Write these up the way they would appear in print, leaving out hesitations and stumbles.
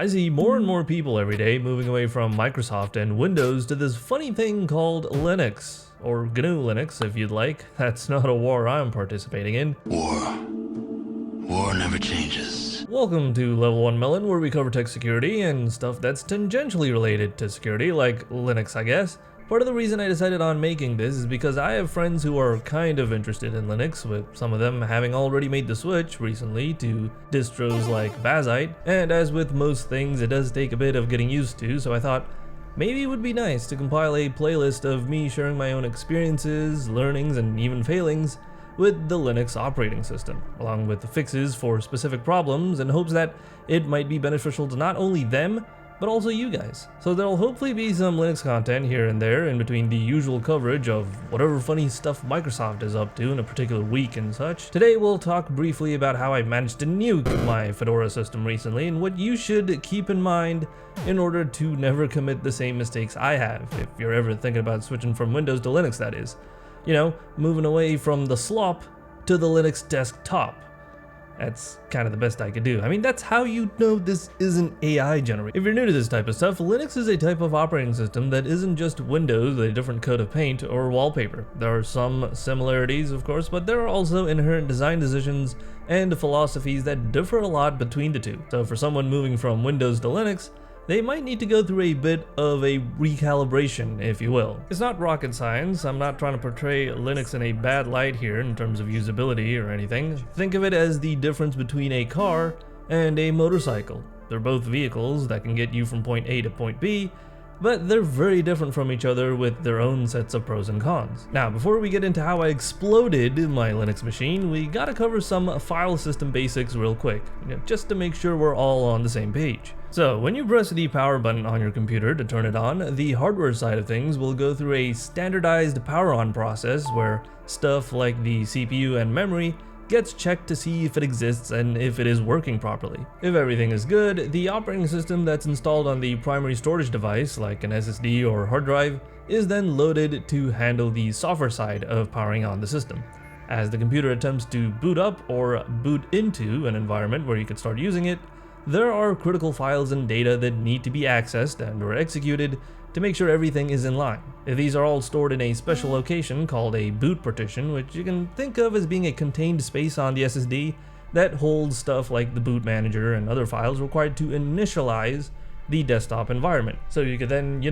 I see more and more people every day moving away from Microsoft and Windows to this funny thing called Linux, or GNU Linux if you'd like. That's not a war I'm participating in. War never changes. Welcome to Level 1 Melon, where we cover tech security and stuff that's tangentially related to security, like Linux, I guess. Part of the reason I decided on making this is because I have friends who are kind of interested in Linux, with some of them having already made the switch recently to distros like Bazite, and as with most things, it does take a bit of getting used to, so I thought maybe it would be nice to compile a playlist of me sharing my own experiences, learnings, and even failings with the Linux operating system, along with the fixes for specific problems, in hopes that it might be beneficial to not only them, but also you guys. So there'll hopefully be some Linux content here and there in between the usual coverage of whatever funny stuff Microsoft is up to in a particular week and such. Today we'll talk briefly about how I managed to nuke my Fedora system recently and what you should keep in mind in order to never commit the same mistakes I have, if you're ever thinking about switching from Windows to Linux, that is. You know, moving away from the slop to the Linux desktop. That's kind of the best I could do. I mean, that's how you know this isn't AI generated. If you're new to this type of stuff, Linux is a type of operating system that isn't just Windows with a different coat of paint or wallpaper. There are some similarities, of course, but there are also inherent design decisions and philosophies that differ a lot between the two. So for someone moving from Windows to Linux, they might need to go through a bit of a recalibration, if you will. It's not rocket science. I'm not trying to portray Linux in a bad light here in terms of usability or anything. Think of it as the difference between a car and a motorcycle. They're both vehicles that can get you from point A to point B, but they're very different from each other with their own sets of pros and cons. Now, before we get into how I exploded my Linux machine, we gotta cover some file system basics real quick, just to make sure we're all on the same page. So, when you press the power button on your computer to turn it on, the hardware side of things will go through a standardized power on process where stuff like the CPU and memory gets checked to see if it exists and if it is working properly. If everything is good, the operating system that's installed on the primary storage device, like an SSD or hard drive, is then loaded to handle the software side of powering on the system. As the computer attempts to boot up or boot into an environment where you could start using it, there are critical files and data that need to be accessed and or executed to make sure everything is in line. These are all stored in a special location called a boot partition, which you can think of as being a contained space on the SSD that holds stuff like the boot manager and other files required to initialize the desktop environment. So you could then,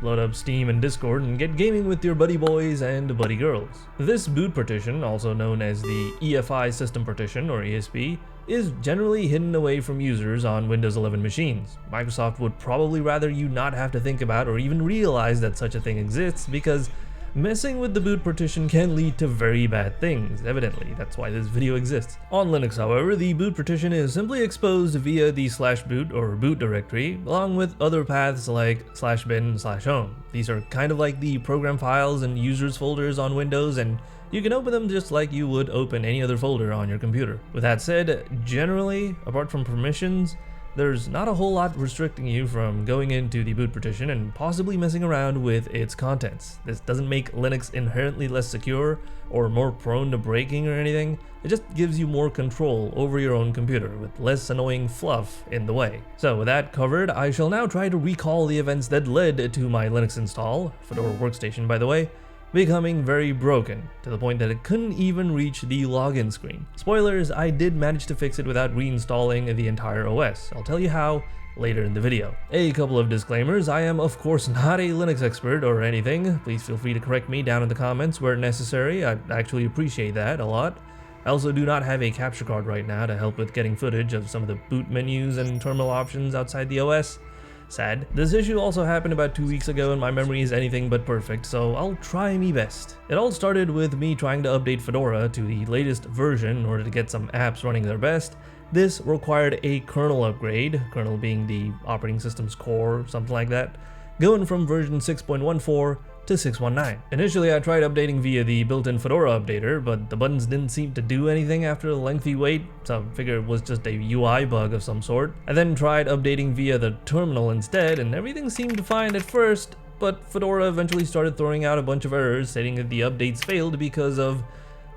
load up Steam and Discord and get gaming with your buddy boys and buddy girls. This boot partition, also known as the EFI system partition or ESP, is generally hidden away from users on Windows 11 machines. Microsoft would probably rather you not have to think about or even realize that such a thing exists, because messing with the boot partition can lead to very bad things, evidently. That's why this video exists. On Linux, however, the boot partition is simply exposed via the /boot or boot directory, along with other paths like /bin and /home. These are kind of like the program files and users folders on Windows, and you can open them just like you would open any other folder on your computer. With that said, generally, apart from permissions, there's not a whole lot restricting you from going into the boot partition and possibly messing around with its contents. This doesn't make Linux inherently less secure or more prone to breaking or anything. It just gives you more control over your own computer with less annoying fluff in the way. So with that covered, I shall now try to recall the events that led to my Linux install, Fedora workstation by the way, becoming very broken, to the point that it couldn't even reach the login screen. Spoilers, I did manage to fix it without reinstalling the entire OS. I'll tell you how later in the video. A couple of disclaimers: I am of course not a Linux expert or anything. Please feel free to correct me down in the comments where necessary. I'd actually appreciate that a lot. I also do not have a capture card right now to help with getting footage of some of the boot menus and terminal options outside the OS. Sad. This issue also happened about 2 weeks ago and my memory is anything but perfect, so I'll try me best. It all started with me trying to update Fedora to the latest version in order to get some apps running their best. This required a kernel upgrade, kernel being the operating system's core, something like that, going from version 6.14 to 6.19. Initially, I tried updating via the built-in Fedora updater, but the buttons didn't seem to do anything after a lengthy wait, so I figured it was just a UI bug of some sort. I then tried updating via the terminal instead, and everything seemed fine at first, but Fedora eventually started throwing out a bunch of errors stating that the updates failed because of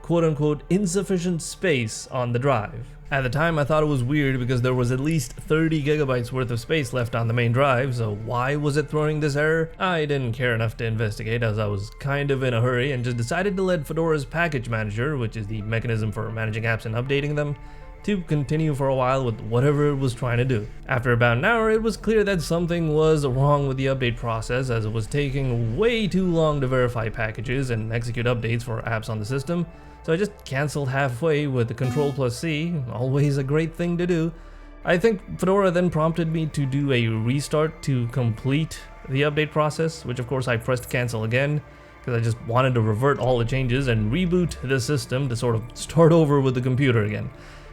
quote-unquote insufficient space on the drive. At the time, I thought it was weird because there was at least 30 gigabytes worth of space left on the main drive, so why was it throwing this error? I didn't care enough to investigate as I was kind of in a hurry and just decided to let Fedora's package manager, which is the mechanism for managing apps and updating them, to continue for a while with whatever it was trying to do. After about an hour, it was clear that something was wrong with the update process as it was taking way too long to verify packages and execute updates for apps on the system. So I just canceled halfway with the Ctrl+C, always a great thing to do. I think Fedora then prompted me to do a restart to complete the update process, which of course I pressed cancel again, because I just wanted to revert all the changes and reboot the system to sort of start over with the computer again.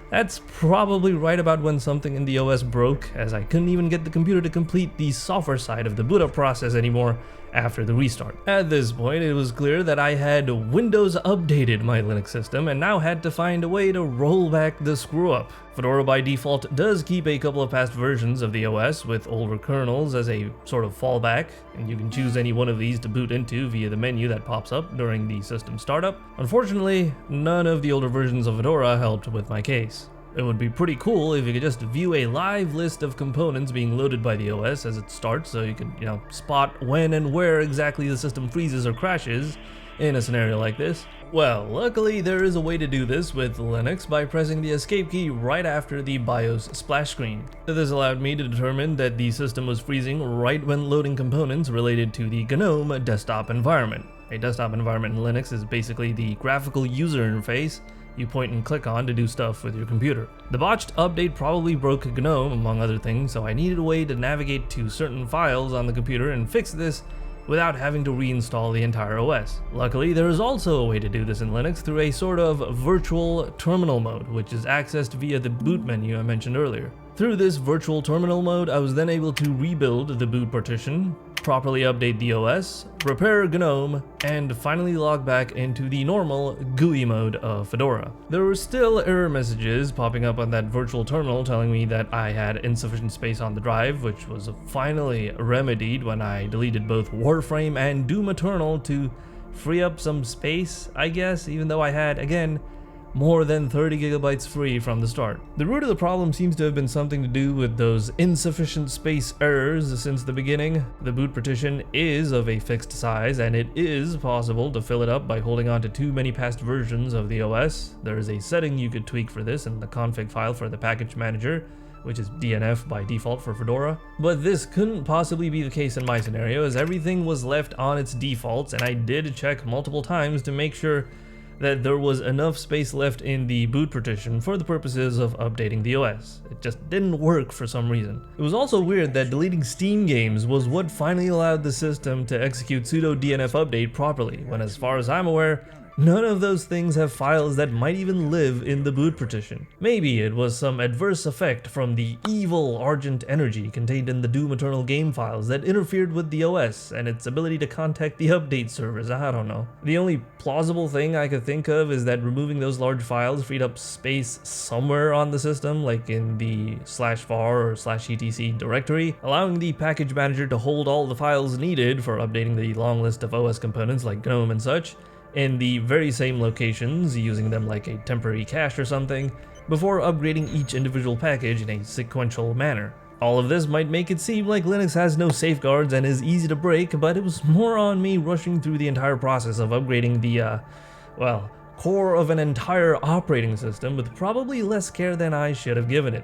That's probably right about when something in the OS broke, as I couldn't even get the computer to complete the software side of the boot up process anymore after the restart. At this point, it was clear that I had Windows updated my Linux system and now had to find a way to roll back the screw up. Fedora by default does keep a couple of past versions of the OS with older kernels as a sort of fallback, and you can choose any one of these to boot into via the menu that pops up during the system startup. Unfortunately, none of the older versions of Fedora helped with my case. It would be pretty cool if you could just view a live list of components being loaded by the OS as it starts, so you can, spot when and where exactly the system freezes or crashes in a scenario like this. Well, luckily there is a way to do this with Linux by pressing the escape key right after the BIOS splash screen. This allowed me to determine that the system was freezing right when loading components related to the GNOME desktop environment. A desktop environment in Linux is basically the graphical user interface you point and click on to do stuff with your computer. The botched update probably broke GNOME, among other things, so I needed a way to navigate to certain files on the computer and fix this without having to reinstall the entire OS. Luckily, there is also a way to do this in Linux through a sort of virtual terminal mode, which is accessed via the boot menu I mentioned earlier. Through this virtual terminal mode, I was then able to rebuild the boot partition, properly update the OS, repair GNOME, and finally log back into the normal GUI mode of Fedora. There were still error messages popping up on that virtual terminal telling me that I had insufficient space on the drive, which was finally remedied when I deleted both Warframe and Doom Eternal to free up some space, I guess, even though I had, again, more than 30 gigabytes free from the start. The root of the problem seems to have been something to do with those insufficient space errors since the beginning. The boot partition is of a fixed size, and it is possible to fill it up by holding on to too many past versions of the OS. There is a setting you could tweak for this in the config file for the package manager, which is DNF by default for Fedora. But this couldn't possibly be the case in my scenario, as everything was left on its defaults, and I did check multiple times to make sure that there was enough space left in the boot partition for the purposes of updating the OS. It just didn't work for some reason. It was also weird that deleting Steam games was what finally allowed the system to execute sudo DNF update properly, when as far as I'm aware, none of those things have files that might even live in the boot partition. Maybe it was some adverse effect from the evil Argent energy contained in the Doom Eternal game files that interfered with the OS and its ability to contact the update servers, I don't know. The only plausible thing I could think of is that removing those large files freed up space somewhere on the system, like in the /var or /etc directory, allowing the package manager to hold all the files needed for updating the long list of OS components like GNOME and such, in the very same locations, using them like a temporary cache or something, before upgrading each individual package in a sequential manner. All of this might make it seem like Linux has no safeguards and is easy to break, but it was more on me rushing through the entire process of upgrading the, core of an entire operating system with probably less care than I should have given it.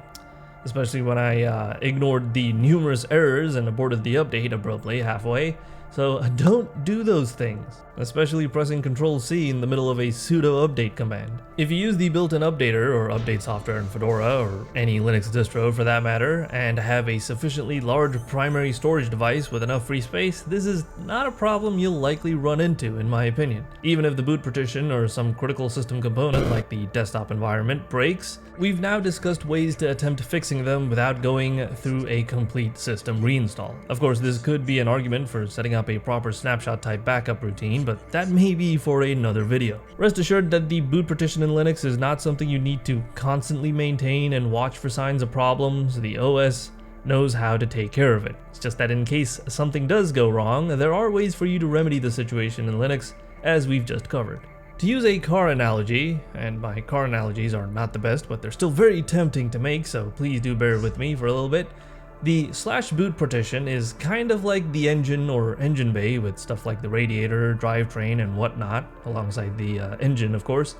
Especially when I ignored the numerous errors and aborted the update abruptly halfway. So don't do those things, especially pressing Ctrl+C in the middle of a sudo update command. If you use the built-in updater or update software in Fedora, or any Linux distro for that matter, and have a sufficiently large primary storage device with enough free space, this is not a problem you'll likely run into, in my opinion. Even if the boot partition or some critical system component like the desktop environment breaks, we've now discussed ways to attempt fixing them without going through a complete system reinstall. Of course, this could be an argument for setting up a proper snapshot type backup routine, but that may be for another video. Rest assured that the boot partition in Linux is not something you need to constantly maintain and watch for signs of problems. The OS knows how to take care of it. It's just that in case something does go wrong, there are ways for you to remedy the situation in Linux, as we've just covered. To use a car analogy, and my car analogies are not the best, but they're still very tempting to make, so please do bear with me for a little bit. The /boot partition is kind of like the engine or engine bay with stuff like the radiator, drivetrain, and whatnot, alongside the engine, of course.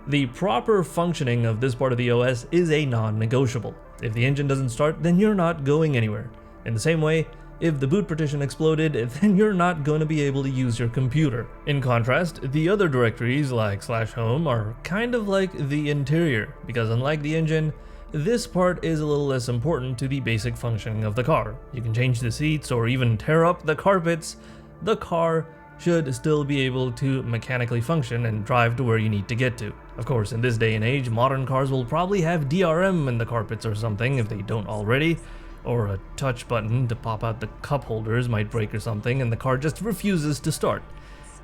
The proper functioning of this part of the OS is a non-negotiable. If the engine doesn't start, then you're not going anywhere. In the same way, if the boot partition exploded, then you're not going to be able to use your computer. In contrast, the other directories like /home are kind of like the interior, because unlike the engine, this part is a little less important to the basic functioning of the car. You can change the seats or even tear up the carpets. The car should still be able to mechanically function and drive to where you need to get to. Of course, in this day and age, modern cars will probably have DRM in the carpets or something if they don't already, or a touch button to pop out the cup holders might break or something and the car just refuses to start.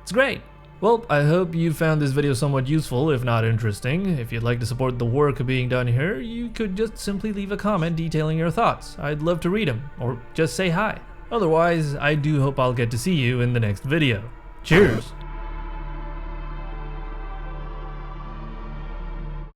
It's great. Well, I hope you found this video somewhat useful, if not interesting. If you'd like to support the work being done here, you could just simply leave a comment detailing your thoughts. I'd love to read them, or just say hi. Otherwise, I do hope I'll get to see you in the next video. Cheers!